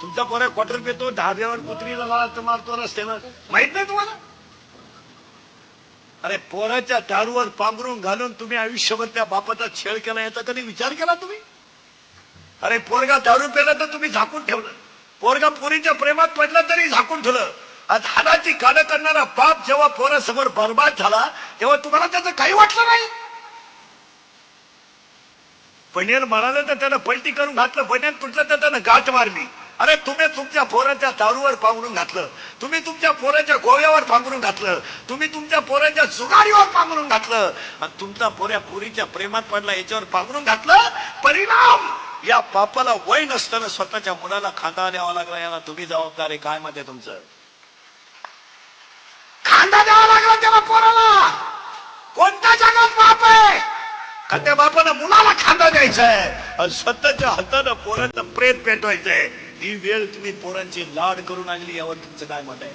तुमचा पोरा क्वार्टर पेतो, धाब्यावर कुत्रीला मारतो रस्त्यावर, माहित नाही तुम्हाला? अरे पोराच्या दारूवर पांघरून घालून तुम्ही आयुष्यभर त्या बापाचा छळ केला, याचा कधी विचार केला तुम्ही? अरे पोरगा दारू पेला तर तुम्ही झाकून ठेवलं, पोरगा पोरीच्या प्रेमात पडला तरी झाकून ठेवलं. आज हाडाची काढ करणारा बाप जेव्हा पोरासमोर बर्बाद झाला तेव्हा तुम्हाला त्याचं काही वाटलं नाही? बनेल म्हणाले तर त्यानं पलटी करून घातलं, बनेल तुटलं तर त्यानं गाठ मारली. अरे तुम्ही तुमच्या पोराच्या दारूवर पांघरून घातलं, तुम्ही तुमच्या पोराच्या गोव्यावर पांघरून घातलं, तुम्ही तुमच्या पोराच्या जुगारीवर पांघरून घातलं, आणि तुमचा पोऱ्या पोरीच्या प्रेमात पडला याच्यावर पांघरून घातलं. परिणाम या बापाला वय नसताना स्वतःच्या मुलाला खांदा द्यावा लागला. याला तुम्ही जबाबदार आहे. काय मत आहे तुमचं? खांदा द्यावा लागला त्याला पोराला. कोणत्या जगात बाप आहे का त्या बापाला मुलाला खांदा द्यायचा आहे आणि स्वतःच्या हातानं पोराचं प्रेत पेटवायचंय? ही वेळ तुम्ही पोरांची लाड करून आणली, यावर तुमचं काय मत आहे?